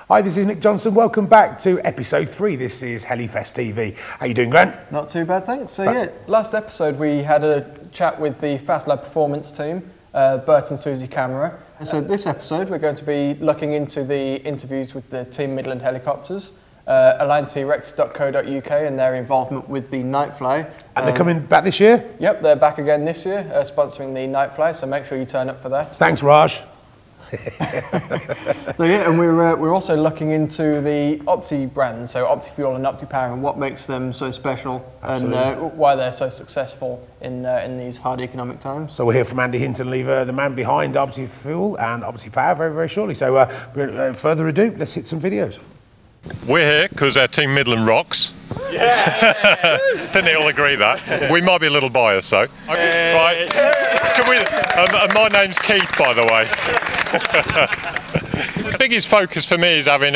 Hi, this is Nick Johnson. Welcome back to episode 3. This is HeliFest TV. How you doing, Grant? Not too bad, thanks. So yeah, last episode we had a chat with the Fast Lab Performance team, Bert and Susie Camera. And so this episode we're going to be looking into the interviews with the team Midland Helicopters, Align-Trex.co.uk and their involvement with the Night Fly. And they're coming back this year? Yep, they're back again this year, sponsoring the Night Fly, so make sure you turn up for that. Thanks, Raj. So yeah, and we're also looking into the Opti Brand, so Opti Fuel and Opti Power, and what makes them so special. Absolutely. And why they're so successful in these hard economic times. So we'll hear from Andrew Hinton-Lever, the man behind Opti Fuel and Opti Power, very, very shortly. So without further ado, let's hit some videos. We're here because our team Midland rocks. Yeah! Didn't they all agree that? We might be a little biased though. Right. Can we, my name's Keith, by the way. The biggest focus for me is having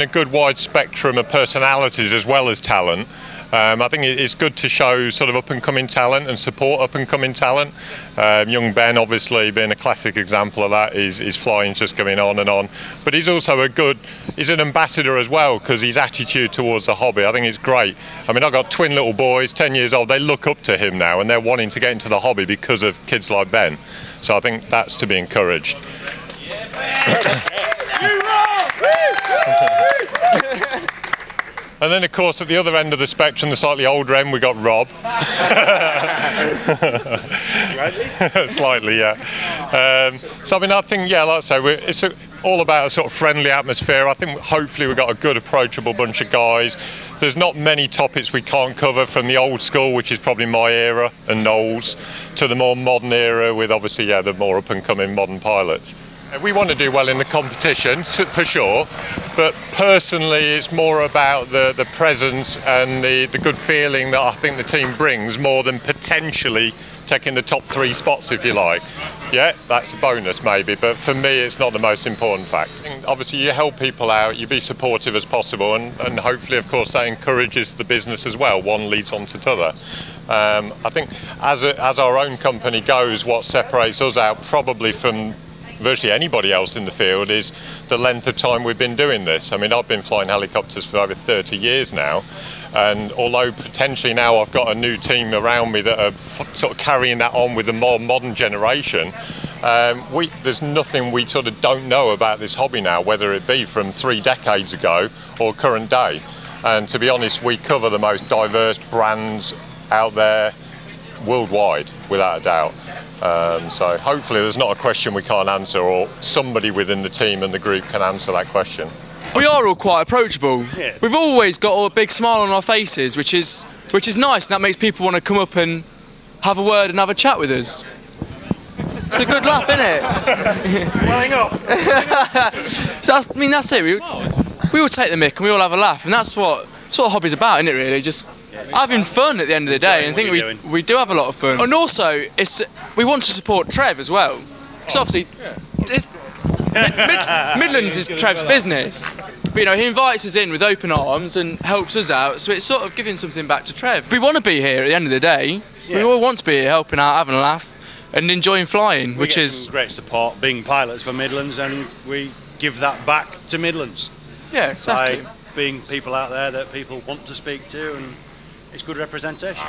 a good wide spectrum of personalities as well as talent. I think it's good to show sort of up-and-coming talent and support up-and-coming talent. Young Ben, obviously, being a classic example of that. His flying's just going on and on. But he's also he's an ambassador as well, because his attitude towards the hobby, I think it's great. I mean, I've got twin little boys, 10 years old. They look up to him now, and they're wanting to get into the hobby because of kids like Ben. So I think that's to be encouraged. And then, of course, at the other end of the spectrum, the slightly older end, we got Rob. Slightly? Slightly, yeah. So, I mean, I think, yeah, like I say, it's all about a sort of friendly atmosphere. I think hopefully we've got a good, approachable bunch of guys. There's not many topics we can't cover, from the old school, which is probably my era, and Noel's, to the more modern era with, obviously, yeah, the more up-and-coming modern pilots. We want to do well in the competition, for sure, but personally it's more about the presence and the good feeling that I think the team brings, more than potentially taking the top 3 spots, if you like. Yeah, that's a bonus maybe, but for me it's not the most important fact. Obviously you help people out, you be supportive as possible, and hopefully, of course, that encourages the business as well. One leads on to the other. I think as our own company goes, what separates us out probably from virtually anybody else in the field is the length of time we've been doing this. I mean, I've been flying helicopters for over 30 years now, and although potentially now I've got a new team around me that are sort of carrying that on with the more modern generation, there's nothing we sort of don't know about this hobby now, whether it be from 3 decades ago or current day. And to be honest, we cover the most diverse brands out there worldwide, without a doubt. So hopefully there's not a question we can't answer, or somebody within the team and the group can answer that question. We are all quite approachable. Yeah. We've always got a big smile on our faces, which is nice, and that makes people want to come up and have a word and have a chat with us. It's a good laugh, isn't it? Welling up. So that's it. We all take the mick and we all have a laugh, and that's what hobby's about, isn't it? Really, just having fun at the end of the day, and I think we do have a lot of fun. And also, we want to support Trev as well, because obviously Midlands is Trev's business, but you know, he invites us in with open arms and helps us out, so it's sort of giving something back to Trev. We want to be here at the end of the day. We all want to be here, helping out, having a laugh and enjoying flying, which is some great support being pilots for Midlands, and we give that back to Midlands. Yeah, exactly. By being people out there that people want to speak to, and it's good representation.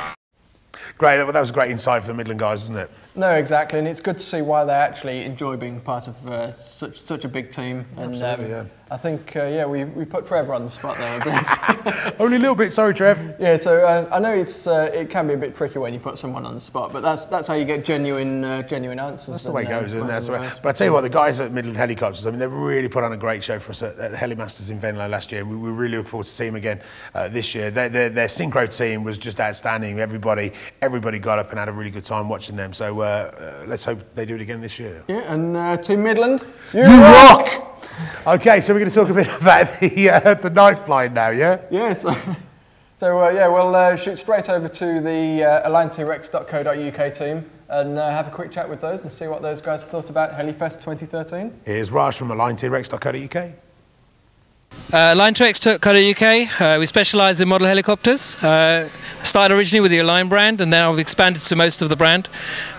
Great, that was a great insight for the Midland guys, wasn't it? No, exactly, and it's good to see why they actually enjoy being part of such a big team. And absolutely, yeah. I think, yeah, we put Trevor on the spot there a bit. Only a little bit, sorry, Trev. Yeah, so I know it can be a bit tricky when you put someone on the spot, but that's how you get genuine answers. That's the way it goes, isn't it? But I tell you what, the guys at Midland Helicopters, I mean, they've really put on a great show for us at the Helimasters in Venlo last year. We really look forward to seeing them again this year. Their synchro team was just outstanding. Everybody got up and had a really good time watching them. So let's hope they do it again this year. Yeah, and Team Midland, you rock! Okay, so we're going to talk a bit about the night flying now, yeah? Yeah, yeah, we'll shoot straight over to the Align-Trex.co.uk team and have a quick chat with those and see what those guys thought about HeliFest 2013. Here's Raj from Align-Trex.co.uk. Align-Trex UK. We specialise in model helicopters. Started originally with the Align brand, and now we've expanded to most of the brand.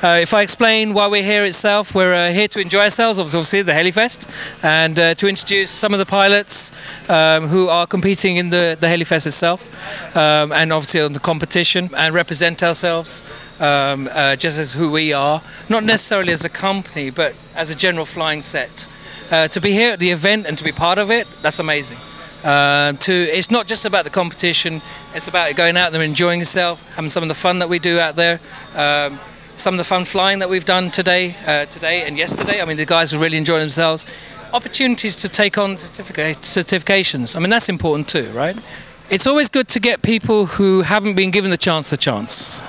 If I explain why we're here itself, we're here to enjoy ourselves, obviously the HeliFest, and to introduce some of the pilots who are competing in the HeliFest itself, and obviously on the competition, and represent ourselves just as who we are, not necessarily as a company, but as a general flying set. To be here at the event and to be part of it, that's amazing. It's not just about the competition, it's about going out there and enjoying yourself, having some of the fun that we do out there, some of the fun flying that we've done today and yesterday. I mean, the guys were really enjoying themselves. Opportunities to take on certifications, I mean, that's important too, right? It's always good to get people who haven't been given the chance.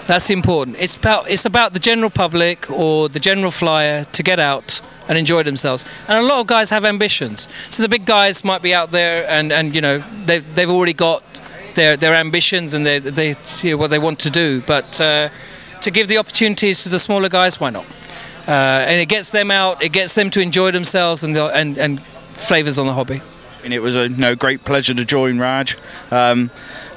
That's important. It's about the general public or the general flyer to get out and enjoy themselves. And a lot of guys have ambitions. So the big guys might be out there and you know, they've already got their ambitions and they what they want to do. But to give the opportunities to the smaller guys, why not? And it gets them out, it gets them to enjoy themselves and flavours on the hobby. And it was a great pleasure to join Raj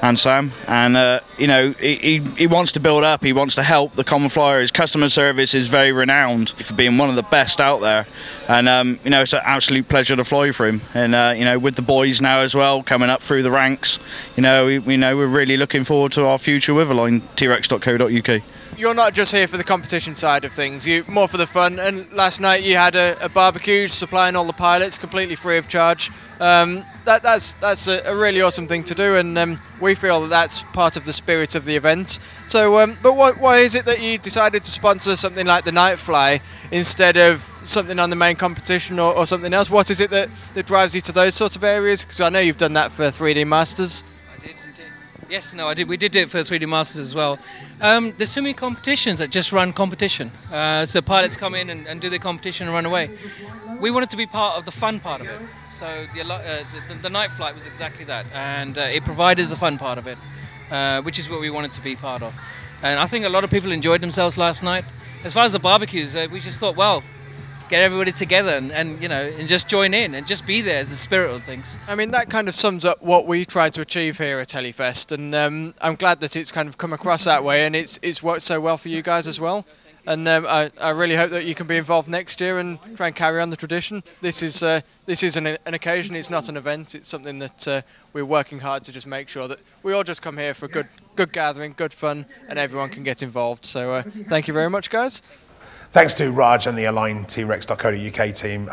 and Sam, and he wants to build up, he wants to help the common flyer. His customer service is very renowned for being one of the best out there, and it's an absolute pleasure to fly for him. And with the boys now as well coming up through the ranks, we're really looking forward to our future with Align-Trex.co.uk. You're not just here for the competition side of things, you're more for the fun, and last night you had a barbecue supplying all the pilots completely free of charge. That's a really awesome thing to do, and we feel that that's part of the spirit of the event. So, but why is it that you decided to sponsor something like the Night Fly instead of something on the main competition or something else? What is it that drives you to those sorts of areas? Because I know you've done that for 3D Masters. Yes, no, I did. We did do it for 3D Masters as well. There's so many competitions that just run competition. So pilots come in and do their competition and run away. We wanted to be part of the fun part of it. So the night flight was exactly that, and it provided the fun part of it, which is what we wanted to be part of. And I think a lot of people enjoyed themselves last night. As far as the barbecues, we just thought, well, get everybody together and just join in and just be there as the spirit of things. I mean, that kind of sums up what we try to achieve here at HeliFest, and I'm glad that it's kind of come across that way, and it's worked so well for you guys as well. And I really hope that you can be involved next year and try and carry on the tradition. This is an occasion, it's not an event, it's something that we're working hard to just make sure that we all just come here for a good gathering, good fun, and everyone can get involved. So thank you very much, guys. Thanks to Raj and the Align-Trex.co.uk team,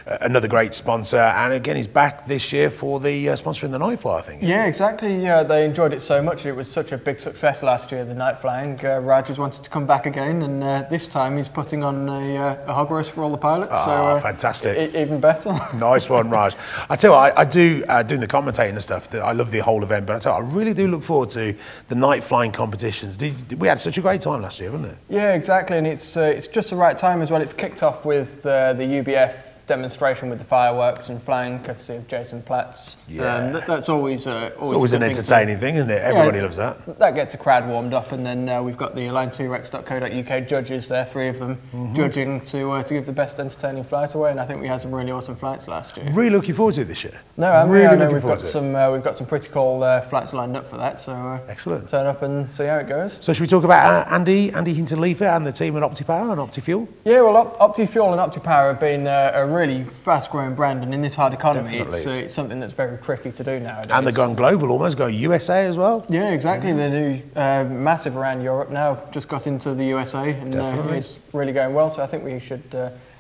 another great sponsor, and again he's back this year for the sponsoring the night fly, I think. Yeah, exactly. Yeah, they enjoyed it so much, and it was such a big success last year, the night flying. Raj has wanted to come back again, and this time he's putting on a hog roast for all the pilots. Oh, so, fantastic! Even better. Nice one, Raj. I tell you what, I do doing the commentating and stuff. I love the whole event, but I tell you, I really do look forward to the night flying competitions. We had such a great time last year, wasn't it? Yeah, exactly, and it's just the right time as well. It's kicked off with the UBF demonstration with the fireworks and flying, courtesy of Jason Platts. Yeah, that's always an entertaining thing, isn't it? Everybody loves that. That gets the crowd warmed up, and then we've got the Align-Trex.co.uk judges there, 3 of them, judging to give the best entertaining flight away. And I think we had some really awesome flights last year. Really looking forward to it this year. No, I'm really looking forward to it. We've got some pretty cool flights lined up for that. So excellent. Turn up and see how it goes. So should we talk about Andy Hinton-Lever and the team at Opti Power and Opti Fuel? Yeah, well, Opti Fuel and Opti Power have been a really fast-growing brand, and in this hard economy, it's something that's very tricky to do nowadays. And they've gone global, almost going USA as well. Yeah, exactly. They do massive around Europe now. Just got into the USA, and it's really going well. So I think we should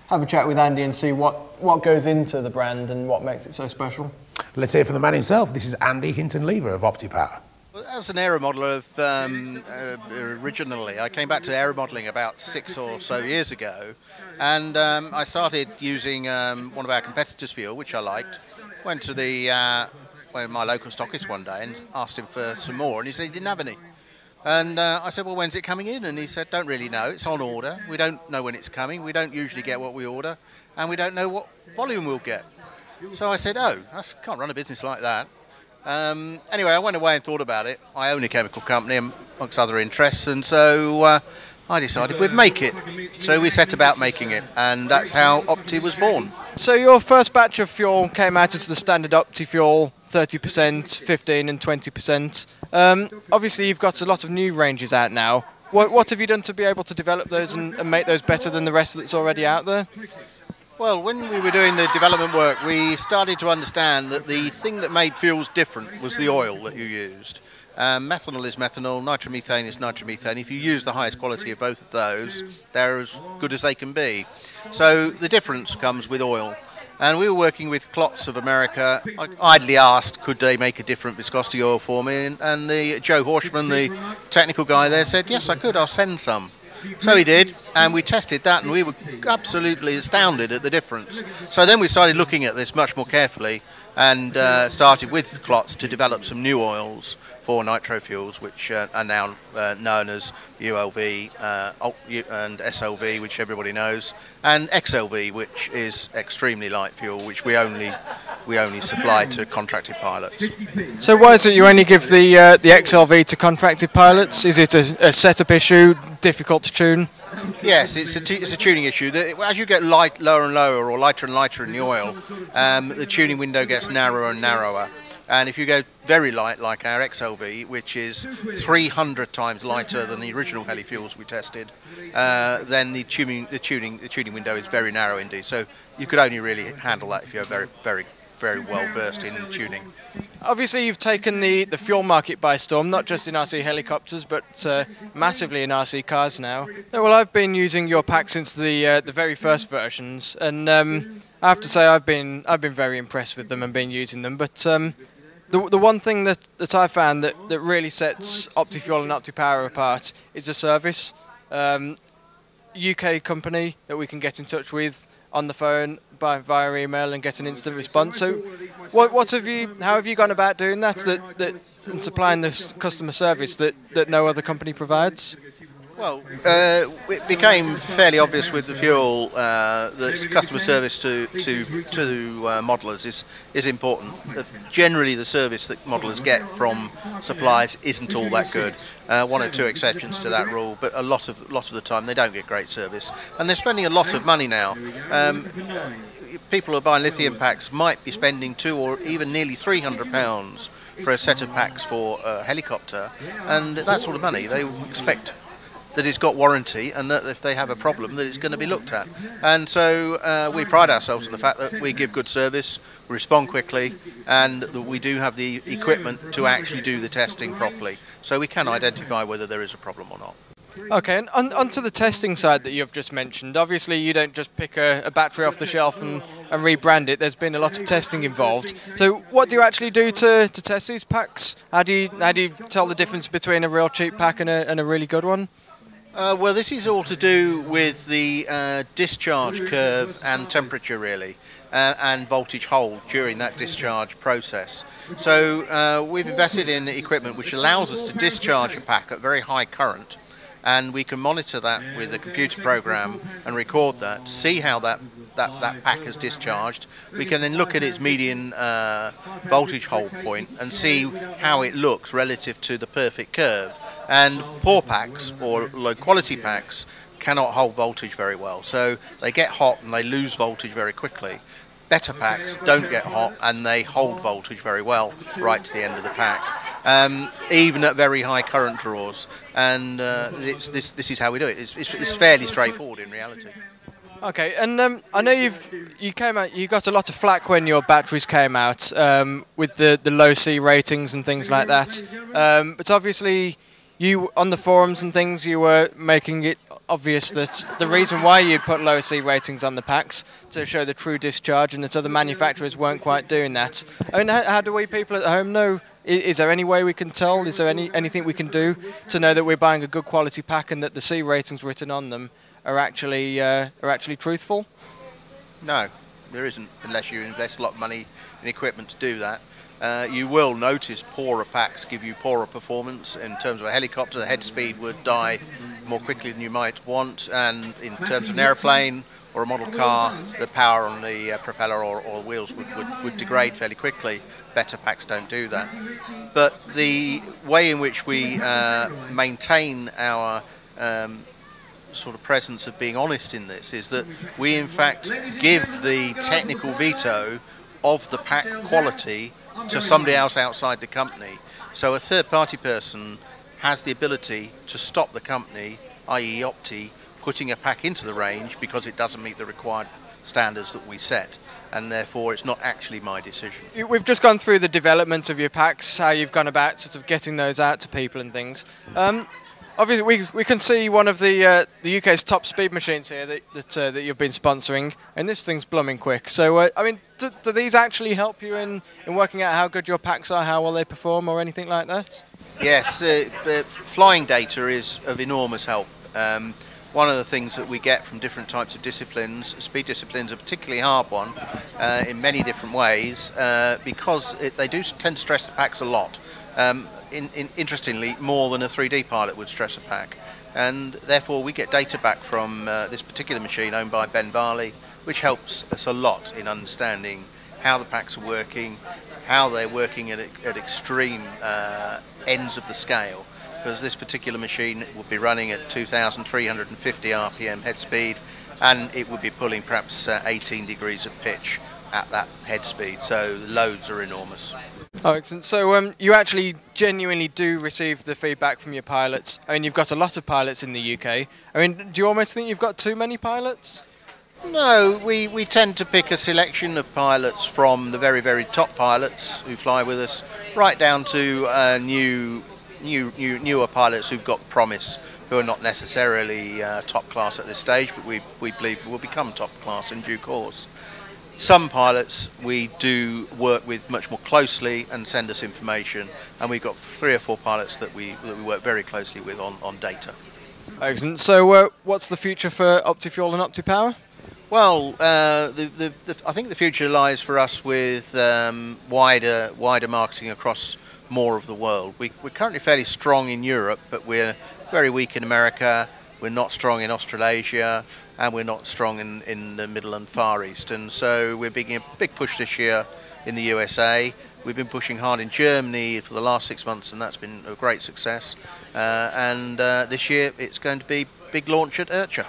have a chat with Andy and see what goes into the brand and what makes it so special. Let's hear from the man himself. This is Andy Hinton-Lever of Opti Power. Well, as an aeromodeler originally, I came back to aeromodelling about 6 or so years ago, and I started using one of our competitors' fuel, which I liked. Went to my local stockist one day and asked him for some more, and he said he didn't have any. And I said, well, when's it coming in? And he said, don't really know, it's on order. We don't know when it's coming, we don't usually get what we order, and we don't know what volume we'll get. So I said, I can't run a business like that. Anyway, I went away and thought about it. I own a chemical company amongst other interests, and so I decided we'd make it. So we set about making it, and that's how Opti was born. So your first batch of fuel came out as the standard Opti fuel, 30%, 15 and 20%. Obviously you've got a lot of new ranges out now. What have you done to be able to develop those and make those better than the rest that's already out there? Well, when we were doing the development work, we started to understand that the thing that made fuels different was the oil that you used. Methanol is methanol, nitromethane is nitromethane. If you use the highest quality of both of those, they're as good as they can be. So the difference comes with oil. And we were working with Klotz of America. I idly asked, could they make a different viscosity oil for me? And Joe Horshman, the technical guy there, said, yes, I could, I'll send some. So he did, and we tested that, and we were absolutely astounded at the difference. So then we started looking at this much more carefully, and started with Klotz to develop some new oils for nitro fuels, which are now known as ULV and SLV, which everybody knows, and XLV, which is extremely light fuel, which we only supply to contracted pilots. So why is it you only give the XLV to contracted pilots? Is it a setup issue, difficult to tune? Yes, it's a tuning issue. As you get lower and lower, or lighter and lighter in the oil, the tuning window gets narrower and narrower. And if you go very light, like our XLV, which is 300 times lighter than the original heli fuels we tested, then the tuning window is very narrow indeed. So you could only really handle that if you're very well versed in tuning. Obviously you've taken the fuel market by storm, not just in RC helicopters, but massively in RC cars now. Well, I've been using your pack since the very first versions, and I have to say I've been very impressed with them and been using them. But the one thing that I found that really sets OptiFuel and OptiPower apart is the service. UK company that we can get in touch with on the phone, via email, and get an instant response. So, how have you gone about doing that and supplying this customer service that no other company provides? Well, it became fairly obvious with the fuel that customer service to modelers is important. Generally, the service that modelers get from suppliers isn't all that good. One or two exceptions to that rule, but a lot of the time they don't get great service, and they're spending a lot of money now. People who are buying lithium packs might be spending £200 or even nearly £300 for a set of packs for a helicopter, and that sort of money they expect that it's got warranty, and that if they have a problem that it's going to be looked at. And so we pride ourselves on the fact that we give good service, we respond quickly, and that we do have the equipment to actually do the testing properly, so we can identify whether there is a problem or not. Okay, and onto the testing side that you've just mentioned. Obviously you don't just pick a battery off the shelf and rebrand it. There's been a lot of testing involved. So what do you actually do to test these packs? How do you tell the difference between a real cheap pack and a really good one? Well, this is all to do with the discharge curve and temperature, really, and voltage hold during that discharge process. So we've invested in equipment which allows us to discharge a pack at very high current, and we can monitor that with a computer program and record that, see how that pack has discharged. We can then look at its median voltage hold point and see how it looks relative to the perfect curve. And poor packs or low quality packs cannot hold voltage very well, so they get hot and they lose voltage very quickly. Better packs don't get hot and they hold voltage very well right to the end of the pack, even at very high current draws. And this is how we do it. It's fairly straightforward in reality. Okay, and I know you got a lot of flack when your batteries came out with the low C ratings and things like that. But obviously, you on the forums and things, you were making it obvious that the reason why you'd put low C ratings on the packs to show the true discharge, and that other manufacturers weren't quite doing that. I mean, how do we people at home know? Is there any way we can tell? Is there anything we can do to know that we're buying a good quality pack and that the C ratings written on them are actually truthful? No, there isn't, unless you invest a lot of money in equipment to do that. You will notice poorer packs give you poorer performance. In terms of a helicopter, the head speed would die more quickly than you might want, and in terms of an airplane or a model car, the power on the propeller or the wheels would degrade fairly quickly. Better packs don't do that. But the way in which we maintain our sort of presence of being honest in this is that we in fact give the technical veto of the pack quality to somebody else outside the company. So a third-party person has the ability to stop the company, i.e. Opti, putting a pack into the range because it doesn't meet the required standards that we set, and therefore it's not actually my decision. We've just gone through the development of your packs, how you've gone about sort of getting those out to people and things. Obviously, we can see one of the UK's top speed machines here that you've been sponsoring, and this thing's blooming quick. So, I mean, do these actually help you in working out how good your packs are, how well they perform, or anything like that? Yes, flying data is of enormous help. One of the things that we get from different types of disciplines, speed disciplines, a particularly hard one in many different ways, because they do tend to stress the packs a lot. Interestingly, more than a 3D pilot would stress a pack, and therefore we get data back from this particular machine owned by Ben Varley, which helps us a lot in understanding how the packs are working, how they're working at extreme ends of the scale, because this particular machine will be running at 2,350 RPM head speed, and it would be pulling perhaps 18 degrees of pitch at that head speed, so the loads are enormous. Oh, excellent. So you actually genuinely do receive the feedback from your pilots. I mean, you've got a lot of pilots in the UK. I mean, do you almost think you've got too many pilots? No, we tend to pick a selection of pilots from the very, very top pilots who fly with us, right down to newer pilots who've got promise, who are not necessarily top class at this stage, but we believe will become top class in due course. Some pilots we do work with much more closely and send us information, and we've got 3 or 4 pilots that we work very closely with on data. Excellent. So what's the future for OptiFuel and OptiPower? Well, I think the future lies for us with wider marketing across more of the world. We're currently fairly strong in Europe, but we're very weak in America. We're not strong in Australasia, and we're not strong in the Middle and Far East. And so we're making a big push this year in the USA. We've been pushing hard in Germany for the last 6 months, and that's been a great success. And this year it's going to be big launch at IRCHA.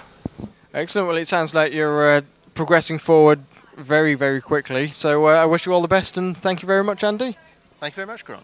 Excellent. Well, it sounds like you're progressing forward very, very quickly. So I wish you all the best, and thank you very much, Andy. Thank you very much, Grant.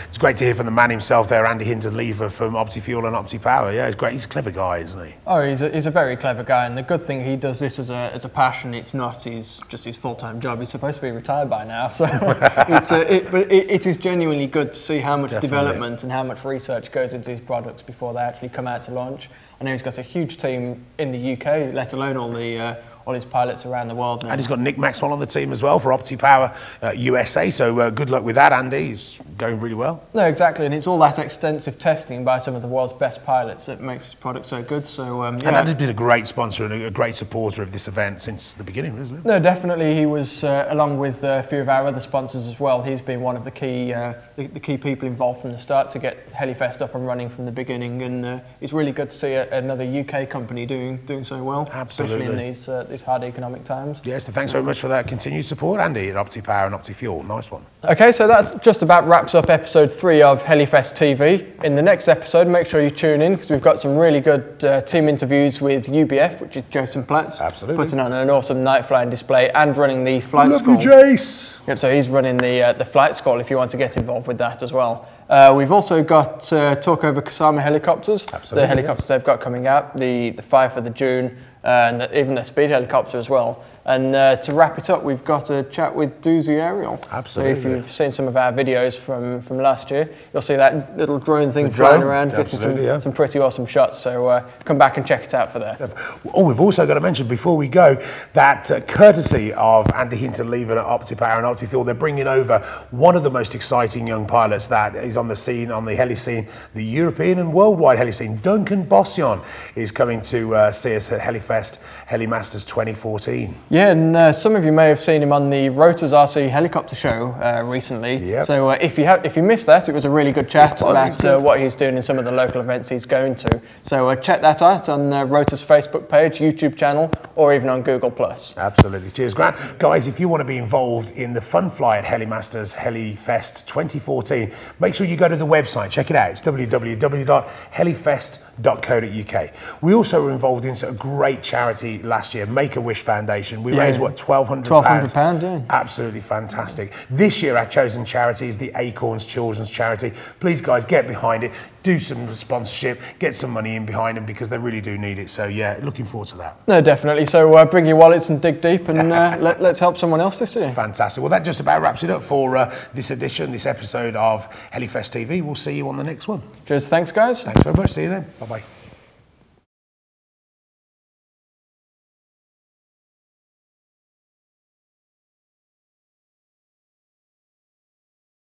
It's great to hear from the man himself there, Andy Hinton-Lever from OptiFuel and OptiPower. Yeah, he's great. He's a clever guy, isn't he? Oh, he's a very clever guy, and the good thing, he does this as a passion. It's not just his full-time job. He's supposed to be retired by now, so it is genuinely good to see how much development and how much research goes into these products before they actually come out to launch. I know he's got a huge team in the UK, let alone all his pilots around the world now. And he's got Nick Maxwell on the team as well for OptiPower USA, so good luck with that, Andy. He's going really well. No, exactly, and it's all that extensive testing by some of the world's best pilots that makes this product so good. So, yeah. And Andy's been a great sponsor and a great supporter of this event since the beginning, isn't it? No, definitely. He was, along with a few of our other sponsors as well, he's been one of the key people involved from the start to get HeliFest up and running from the beginning, and it's really good to see another UK company doing so well. Absolutely. Especially in these hard economic times. Yes, so thanks very much for that continued support, Andy, at OptiPower and OptiFuel. Nice one. Okay, so that's just about wraps up episode 3 of HeliFest TV. In the next episode, make sure you tune in, because we've got some really good team interviews with UBF, which is Jason Platts. Absolutely. Putting on an awesome night flying display and running the flight school. Love you, Jace. Yep, so he's running the flight school if you want to get involved with that as well. We've also got talk over Kasama helicopters. Absolutely, the helicopters they've got coming out, the 5 for the June, and even the speed helicopter as well. And to wrap it up, we've got a chat with Doozy Aerial. Absolutely. So if you've seen some of our videos from last year, you'll see that little drone thing flying around, getting some pretty awesome shots. So come back and check it out for that. Oh, we've also got to mention before we go that courtesy of Andy Hinton-Lever at OptiPower and OptiFuel, they're bringing over one of the most exciting young pilots that is on the scene, on the heli scene, the European and worldwide heli scene. Duncan Bossyon is coming to see us at HeliFest HeliMasters 2014. Yeah, and some of you may have seen him on the Rotors RC Helicopter Show recently. Yep. So if you missed that, it was a really good chat about what he's doing in some of the local events he's going to. So check that out on Rotors Facebook page, YouTube channel, or even on Google+. Absolutely. Cheers, Grant. Guys, if you want to be involved in the Fun Fly at HeliMasters HeliFest 2014, make sure you go to the website. Check it out. It's www.helifest.co.uk. We also were involved in a great charity last year, Make-A-Wish Foundation. We raised, what, £1,200? £1,200, yeah. Absolutely fantastic. This year, our chosen charity is the Acorns Children's Charity. Please, guys, get behind it. Do some sponsorship, get some money in behind them because they really do need it. So, yeah, looking forward to that. No, definitely. So bring your wallets and dig deep and let's help someone else this year. Fantastic. Well, that just about wraps it up for this episode of HeliFest TV. We'll see you on the next one. Cheers. Thanks, guys. Thanks very much. See you then. Bye-bye.